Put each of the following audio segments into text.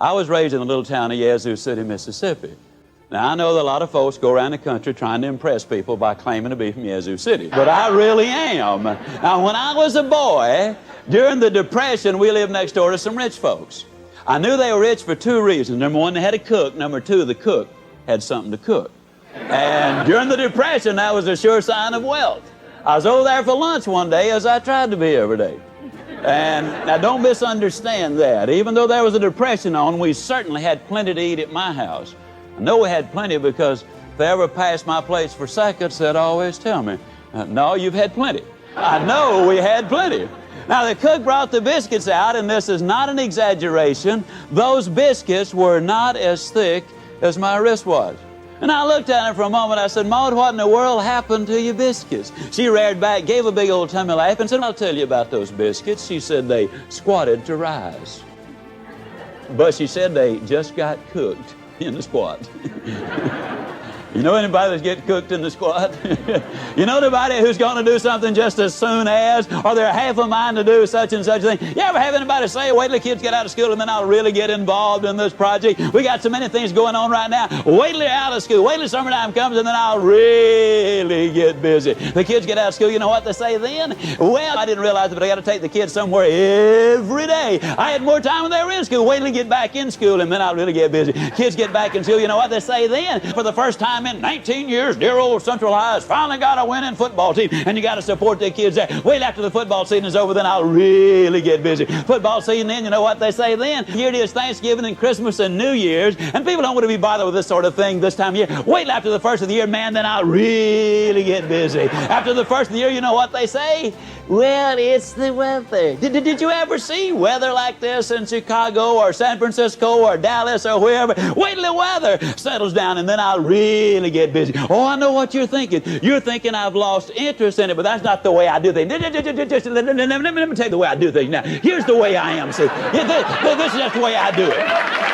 I was raised in the little town of Yazoo City, Mississippi. Now, I know that a lot of folks go around the country trying to impress people by claiming to be from Yazoo City, but I really am. Now, when I was a boy, during the Depression, we lived next door to some rich folks. I knew they were rich for two reasons. Number one, they had a cook. Number two, the cook had something to cook. And during the Depression, that was a sure sign of wealth. I was over there for lunch one day, as I tried to be every day. And now don't misunderstand that. Even though there was a depression on, we certainly had plenty to eat at my house. I know we had plenty because if they ever passed my place for seconds, they'd always tell me, no, you've had plenty. I know we had plenty. Now the cook brought the biscuits out, and this is not an exaggeration. Those biscuits were not as thick as my wrist was. And I looked at her for a moment. I said, Maud, what in the world happened to your biscuits? She reared back, gave a big old tummy laugh, and said, I'll tell you about those biscuits. She said they squatted to rise. But she said they just got cooked in the squat. You know anybody that's getting cooked in the squat? You know anybody who's going to do something just as soon as, or they're half a mind to do such and such a thing? You ever have anybody say, wait till the kids get out of school and then I'll really get involved in this project? We got so many things going on right now. Wait till they're out of school. Wait till summertime comes and then I'll really get busy. The kids get out of school, you know what they say then? Well, I didn't realize it, but I got to take the kids somewhere every day. I had more time when they were in school. Wait till they get back in school and then I'll really get busy. Kids get back in school, you know what they say then? For the first time in 19 years, dear old Central High has finally got a winning football team, and you got to support their kids there. Wait after the football season is over, then I'll really get busy. Football season then, you know what they say then? Here it is Thanksgiving and Christmas and New Year's, and people don't want to be bothered with this sort of thing this time of year. Wait after the first of the year, man, then I'll really get busy. After the first of the year, you know what they say? Well, it's the weather. Did you ever see weather like this in Chicago or San Francisco or Dallas or wherever? Wait till the weather settles down and then I'll really get busy. Oh, I know what you're thinking. You're thinking I've lost interest in it, but that's not the way I do things. Let me tell you the way I do things now. Here's the way I am, see. This is just the way I do it.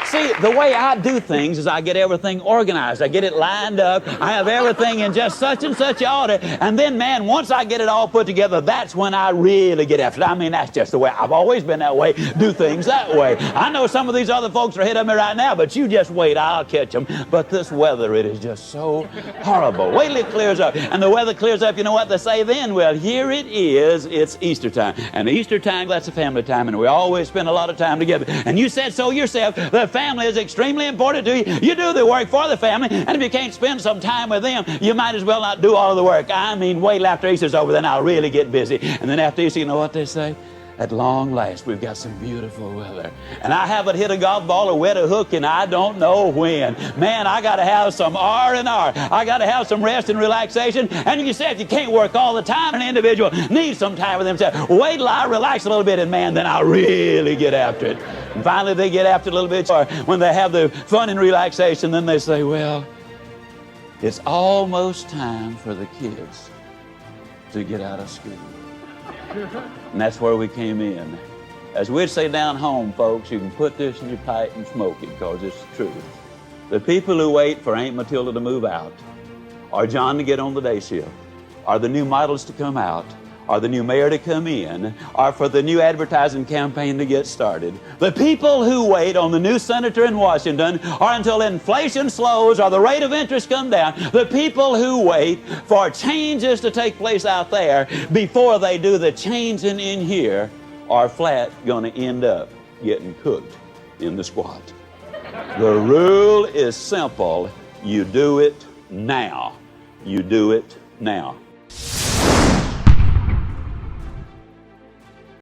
See, the way I do things is I get everything organized. I get it lined up. I have everything in just such and such order. And then, man, once I get it all put together, that's when I really get after it. I mean, that's just the way. I've always been that way. Do things that way. I know some of these other folks are ahead of me right now, but you just wait. I'll catch them. But this weather, it is just so horrible. Wait till it clears up. And the weather clears up, you know what they say then? Well, here it is. It's Easter time. And Easter time, that's a family time, and we always spend a lot of time together. And you said so yourself. The family is extremely important to you. You do the work for the family, and if you can't spend some time with them, you might as well not do all of the work. I mean, wait till after Easter's over, then I'll really get busy. And then after Easter, you know what they say? At long last, we've got some beautiful weather. And I haven't hit a golf ball or wet a hook and I don't know when. Man, I got to have some R&R. I got to have some rest and relaxation. And you say if you can't work all the time, an individual needs some time with themselves. Wait till I relax a little bit, and man, then I'll really get after it. And finally, they get after it a little bit. Or when they have the fun and relaxation, then they say, well, it's almost time for the kids to get out of school. And that's where we came in. As we'd say down home, folks, you can put this in your pipe and smoke it because it's the truth. The people who wait for Aunt Matilda to move out, or John to get on the day shift, or the new models to come out, or the new mayor to come in, or for the new advertising campaign to get started. The people who wait on the new senator in Washington, or until inflation slows or the rate of interest come down, the people who wait for changes to take place out there before they do the changing in here are flat going to end up getting cooked in the squat. The rule is simple. You do it now. You do it now.